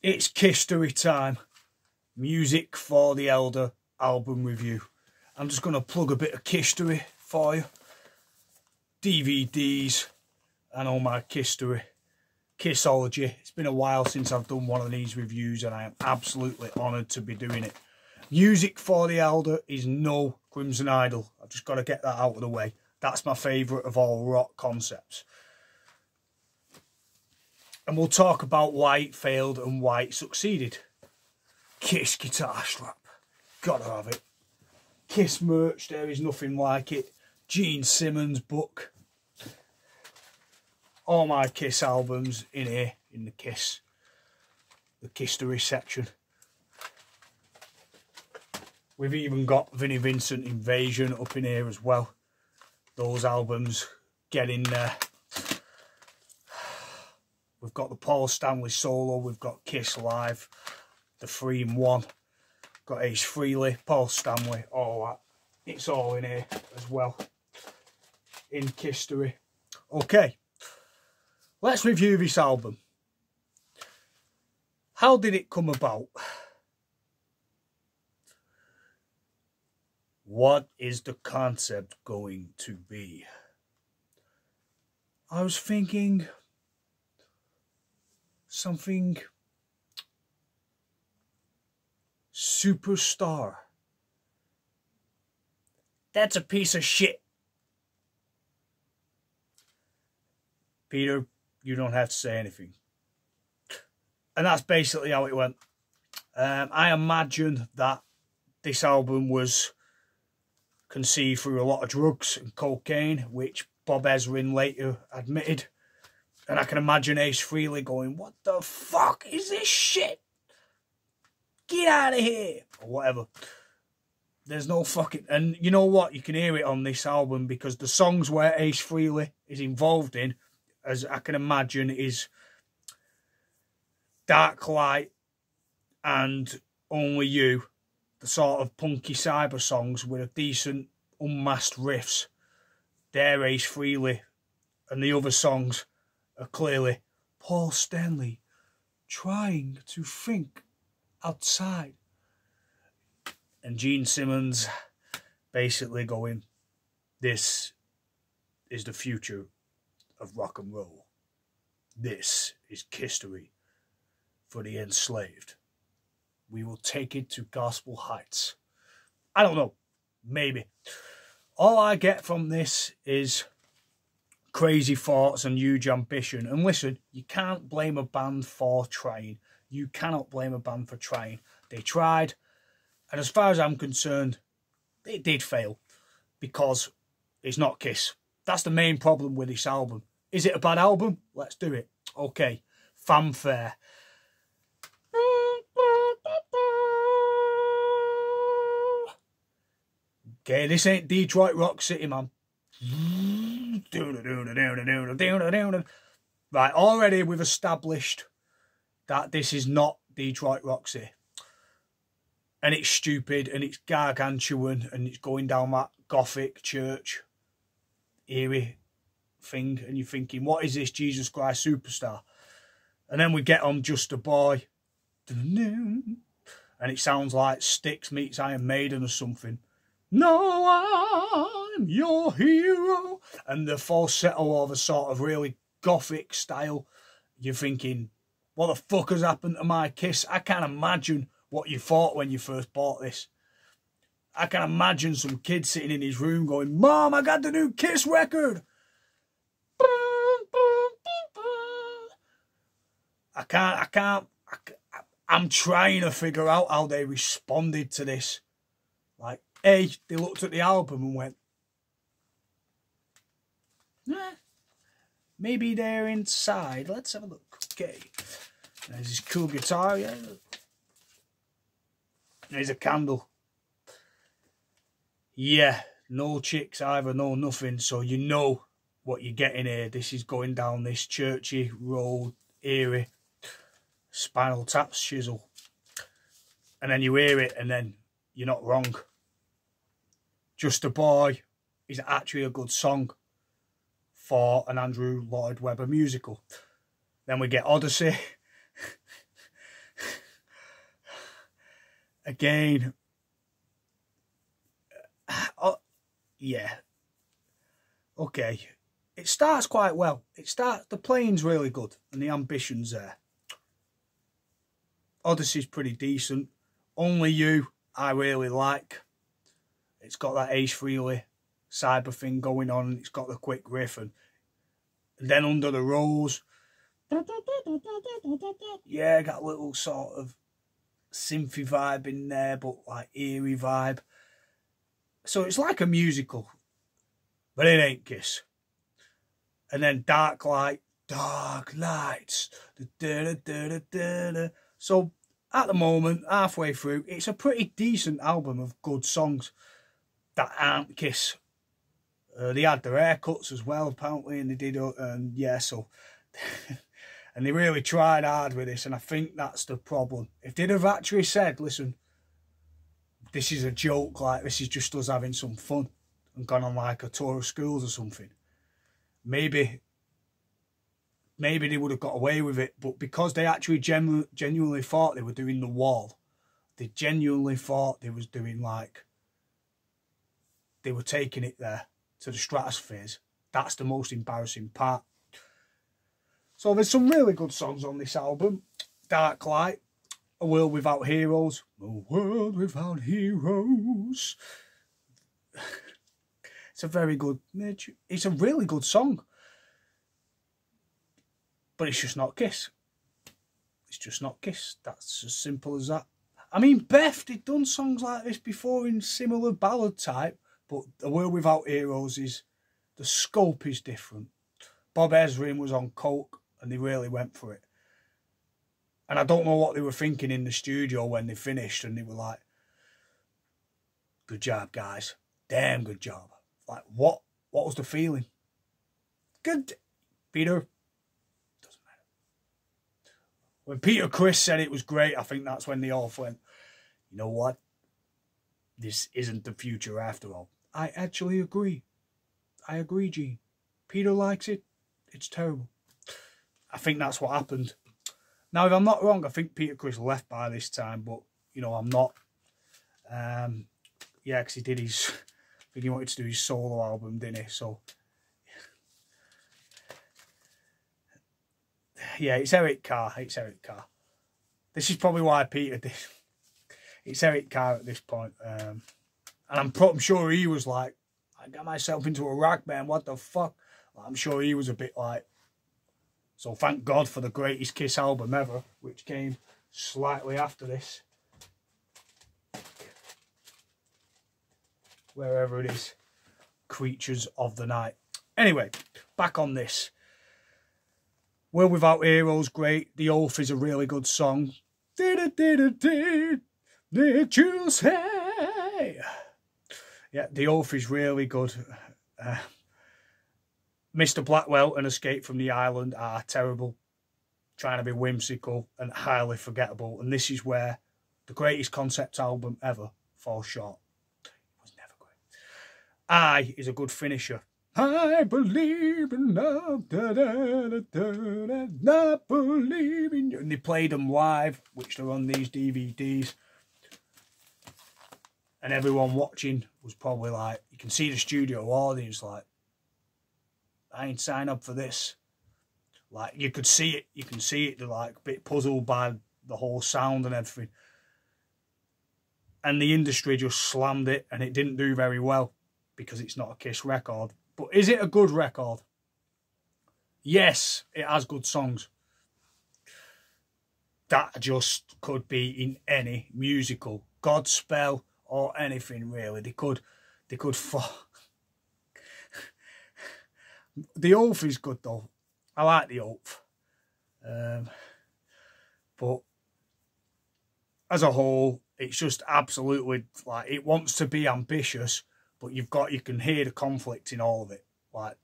It's history time. Music for the Elder album review. I'm just going to plug a bit of history for you. DVDs and all my history. Kissology. It's been a while since I've done one of these reviews and I am absolutely honoured to be doing it. Music for the Elder is no Crimson Idol. I've just got to get that out of the way. That's my favourite of all rock concepts. And we'll talk about why it failed and why it succeeded. Kiss guitar strap. Gotta have it. Kiss merch, there is nothing like it. Gene Simmons book. All my Kiss albums in here, in the history section. We've even got Vinnie Vincent Invasion up in here as well. Those albums get in there. We've got the Paul Stanley solo, we've got Kiss Live, the 3-in-1. Got Ace Frehley, Paul Stanley, all that. It's all in here as well. In history. Okay, let's review this album. How did it come about? What is the concept going to be? I was thinking something superstar. That's a piece of shit. Peter, you don't have to say anything. And that's basically how it went. I imagine that this album was conceived through a lot of drugs and cocaine, which Bob Ezrin later admitted. And I can imagine Ace Frehley going, "What the fuck is this shit? Get out of here," or whatever. There's no fucking... And you know what? You can hear it on this album because the songs where Ace Frehley is involved in, as I can imagine, is Dark Light and Only You. The sort of punky cyber songs with a decent unmasked riffs. They're Ace Frehley. And the other songs are clearly Paul Stanley trying to think outside. And Gene Simmons basically going, this is the future of rock and roll. This is history for the enslaved. We will take it to gospel heights. I don't know. Maybe. All I get from this is crazy thoughts and huge ambition. And listen, you can't blame a band for trying. You cannot blame a band for trying. They tried. And as far as I'm concerned, it did fail. Because it's not Kiss. That's the main problem with this album. Is it a bad album? Let's do it. Okay. Fanfare. Okay, this ain't Detroit Rock City, man. Right, already we've established that this is not Detroit Rock City. And it's stupid, and it's gargantuan, and it's going down that gothic church eerie thing, and you're thinking, what is this, Jesus Christ Superstar? And then we get on Just a Boy. And it sounds like Styx meets Iron Maiden or something. No, I'm your hero. And the falsetto of a sort of really gothic style. You're thinking, what the fuck has happened to my Kiss? I can't imagine what you thought when you first bought this. I can imagine some kid sitting in his room going, "Mom, I got the new Kiss record." I'm trying to figure out how they responded to this. Like, A, they looked at the album and went, maybe they're inside. Let's have a look. Okay. There's this cool guitar, yeah. There's a candle. Yeah, no chicks either, no nothing. So you know what you're getting here. This is going down this churchy road, eerie, Spinal Tap shizzle. And then you hear it and then you're not wrong. Just a Boy is actually a good song for an Andrew Lloyd Webber musical. Then we get Odyssey. again, yeah, okay. It starts quite well. The playing's really good and the ambition's there. Odyssey's pretty decent. Only You, I really like. It's got that Ace Frehley cyber thing going on. It's got the quick riff, and then Under the Rose, yeah, got a little sort of synthy vibe in there, but like eerie vibe. So it's like a musical, but it ain't Kiss. And then Dark Lights. So at the moment, halfway through, it's a pretty decent album of good songs that aren't Kiss. They had their haircuts as well, apparently, and they did, and yeah, so, and they really tried hard with this, and I think that's the problem. If they'd have actually said, listen, this is a joke, like, this is just us having some fun, and gone on like a tour of schools or something, maybe they would have got away with it. But because they actually genuinely thought they were doing The Wall, they genuinely thought they was doing, like, they were taking it there to the stratospheres. That's the most embarrassing part. So there's some really good songs on this album. Dark Light, A World Without Heroes. A World Without Heroes. It's a very good, it's a really good song. But it's just not Kiss. It's just not Kiss. That's as simple as that. I mean, Beth, they'd done songs like this before in similar ballad type, but A World Without Heroes is, the scope is different. Bob Ezrin was on coke and they really went for it. And I don't know what they were thinking in the studio when they finished, and they were like, good job, guys. Damn good job. Like, what was the feeling? Good. Peter. When Peter Criss said it was great, I think that's when they all went, you know what? This isn't the future after all. I actually agree. I agree, Gene. Peter likes it. It's terrible. I think that's what happened. Now, if I'm not wrong, I think Peter Criss left by this time, but, you know, I'm not. Yeah, because he did his, I think he wanted to do his solo album, didn't he? So, yeah, it's Eric Carr. It's Eric Carr. This is probably why Peter did. It's Eric Carr at this point. And I'm sure he was like, I got myself into a rock band, what the fuck? I'm sure he was a bit like, so thank God for the greatest Kiss album ever, which came slightly after this. Wherever it is. Creatures of the Night. Anyway, back on this. World Without Heroes, great. The Oath is a really good song. Did you say? Yeah, The Oath is really good. Mr. Blackwell and Escape from the Island are terrible. Trying to be whimsical and highly forgettable. And this is where the greatest concept album ever falls short. It was never great. I is a good finisher. I believe in love, da, da, da, da, da, da, believe in you. And they played them live, which are on these DVDs. And everyone watching was probably like, you can see the studio audience like, I ain't signed up for this. Like, you could see it, they're like a bit puzzled by the whole sound and everything. And the industry just slammed it, and it didn't do very well because it's not a Kiss record. But is it a good record? Yes, it has good songs. That just could be in any musical, Godspell or anything really. They could The Oath is good though. I like The Oath. But as a whole, it's just absolutely like, it wants to be ambitious, but you can hear the conflict in all of it. Like,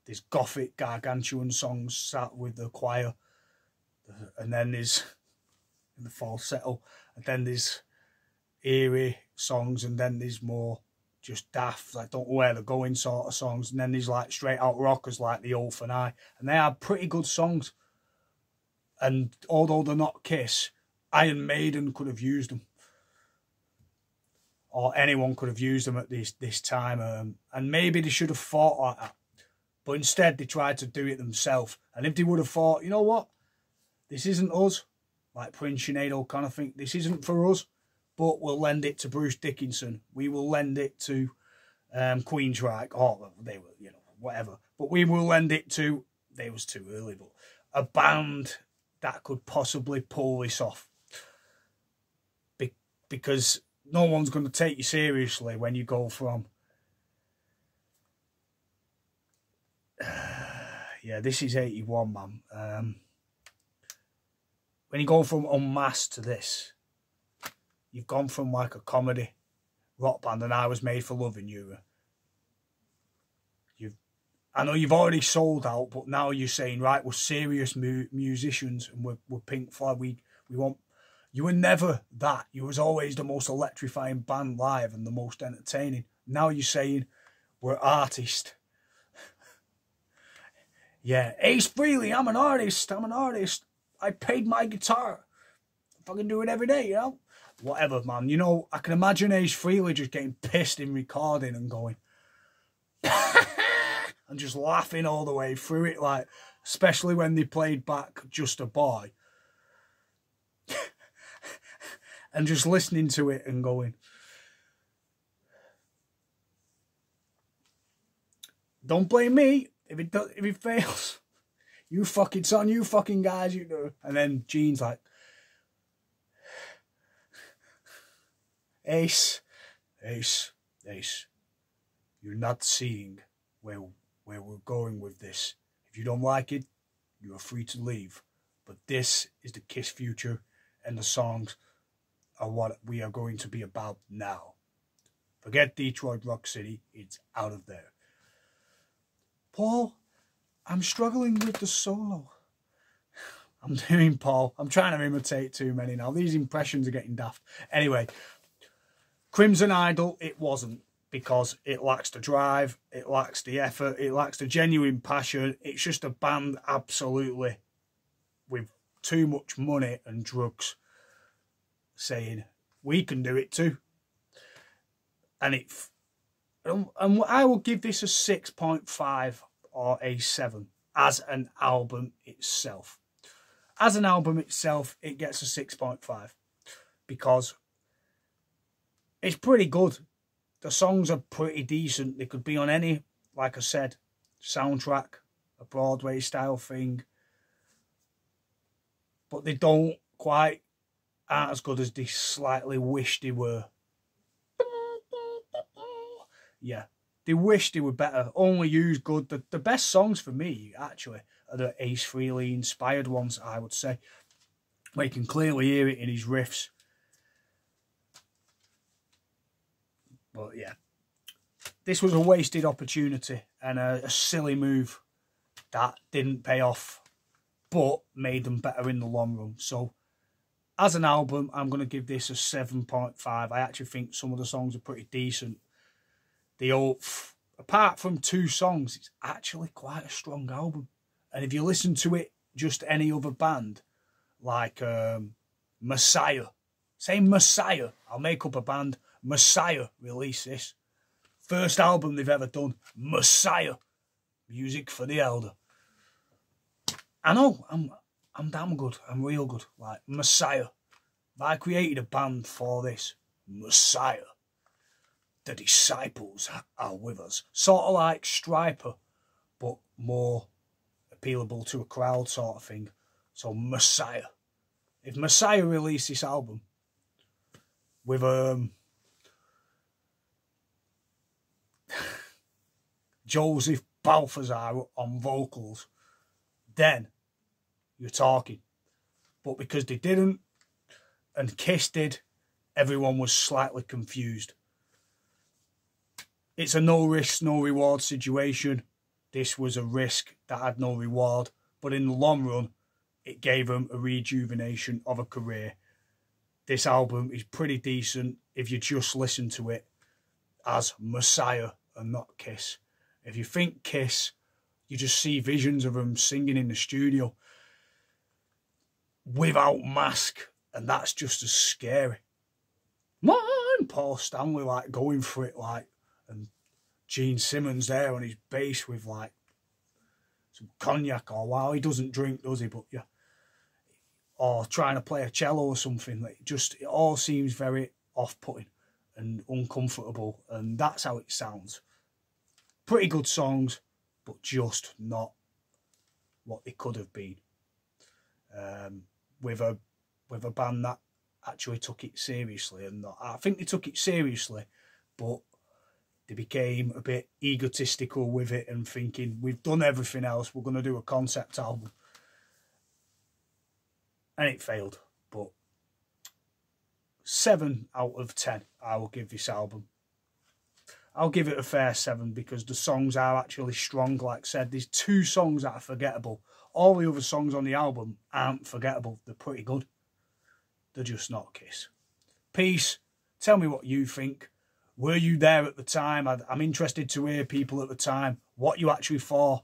there's gothic gargantuan songs sat with the choir, and then there's the falsetto, and then there's eerie songs, and then there's more just daft, like don't know where they're going sort of songs, and then there's like straight out rockers like The Oath and they are pretty good songs. And although they're not Kiss, Iron Maiden could have used them. or anyone could have used them at this time. And maybe they should have thought like that. But instead, they tried to do it themselves. And if they would have thought, you know what, this isn't us, like Prince, Sinead O'Connor think, this isn't for us, but we'll lend it to Bruce Dickinson. We will lend it to Queensryche, or they were, you know, whatever. But we will lend it to, they was too early, but a band that could possibly pull this off. Because no one's going to take you seriously when you go from... yeah, this is 81, man. When you go from Unmasked to this, you've gone from like a comedy rock band, and I Was Made for Loving You. I know you've already sold out, but now you're saying, right, we're serious musicians, and we're Pink Floyd. We want... You were never that. You was always the most electrifying band live and the most entertaining. Now you're saying we're artists. Yeah, Ace Frehley, I'm an artist. I paid my guitar. I fucking do it every day, you know? Whatever, man. You know, I can imagine Ace Frehley just getting pissed in recording and going... and just laughing all the way through it, like, especially when they played back Just a Boy. And just listening to it and going, don't blame me if it fails. It's on you fucking guys, you know. And then Gene's like, Ace, you're not seeing where we're going with this. If you don't like it, you are free to leave. But this is the Kiss future, and the songs are what we are going to be about now. Forget Detroit Rock City, it's out of there. Paul, I'm struggling with the solo. I'm doing Paul. I'm trying to imitate too many now. These impressions are getting daft. Anyway, Crimson Idol, it wasn't, because it lacks the drive, it lacks the effort, it lacks the genuine passion. It's just a band absolutely with too much money and drugs saying, we can do it too. And I will give this a 6.5 or a 7 as an album itself. As an album itself, it gets a 6.5 because it's pretty good. The songs are pretty decent. They could be on any, like I said, soundtrack, a Broadway style thing. But they don't quite, aren't as good as they slightly wish they were. Yeah, they wish they were better. Only You's good. The best songs for me, actually, are the Ace Frehley inspired ones, I would say. Where you can clearly hear it in his riffs. But yeah, this was a wasted opportunity and a silly move that didn't pay off, but made them better in the long run. So, as an album, I'm going to give this a 7.5. I actually think some of the songs are pretty decent. Apart from 2 songs, it's actually quite a strong album. And if you listen to it, just any other band, like Messiah, say Messiah, I'll make up a band, Messiah release this. First album they've ever done, Messiah, music for the elder. I know, I'm damn good. I'm real good. Like Messiah. If I created a band for this, Messiah, the disciples are with us. Sort of like Striper, but more appealable to a crowd sort of thing. So Messiah. If Messiah released this album with Joseph Balthazar on vocals, then you're talking. But because they didn't, and Kiss did, everyone was slightly confused. It's a no risk, no reward situation. This was a risk that had no reward. But in the long run, it gave them a rejuvenation of a career. This album is pretty decent if you just listen to it as Messiah and not Kiss. If you think Kiss, you just see visions of them singing in the studio without mask, and that's just as scary. My and Paul Stanley like going for it, like, and Gene Simmons there on his bass with like some cognac, or wow, he doesn't drink, does he? But yeah, or trying to play a cello or something. Like, it all seems very off-putting and uncomfortable, and that's how it sounds. Pretty good songs, but just not what they could have been. With a band that actually took it seriously, and not, I think they took it seriously, but they became a bit egotistical with it and thinking, we've done everything else, we're going to do a concept album. And it failed. But 7 out of 10 I will give this album. I'll give it a fair 7 because the songs are actually strong. Like I said, there's 2 songs that are forgettable. All the other songs on the album aren't forgettable. They're pretty good. They're just not Kiss. Peace. Tell me what you think. Were you there at the time? I'm interested to hear people at the time, what you actually thought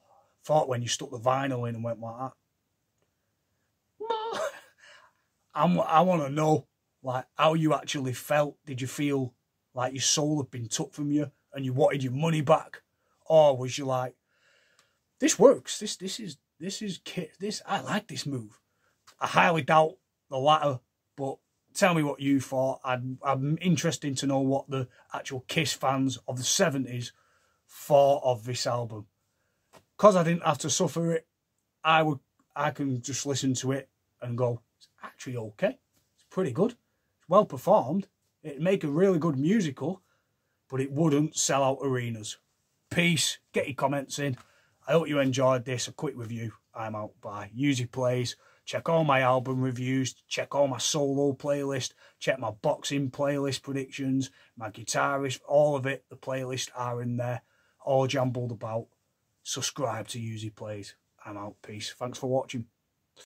when you stuck the vinyl in and went like that. I want to know, like, how you actually felt. Did you feel like your soul had been took from you and you wanted your money back? Or was you like, this works, this is Kiss, I like this move? I highly doubt the latter, but tell me what you thought. I'm interested to know what the actual Kiss fans of the 70s thought of this album. Because I didn't have to suffer it, I can just listen to it and go, it's actually okay. It's pretty good. It's well performed. It'd make a really good musical, but it wouldn't sell out arenas. Peace. Get your comments in. I hope you enjoyed this. A quick review. I'm out. Bye. Hughesy Plays. Check all my album reviews. Check all my solo playlist. Check my boxing playlist predictions. My guitarist. All of it. The playlists are in there. All jumbled about. Subscribe to Hughesy Plays. I'm out. Peace. Thanks for watching.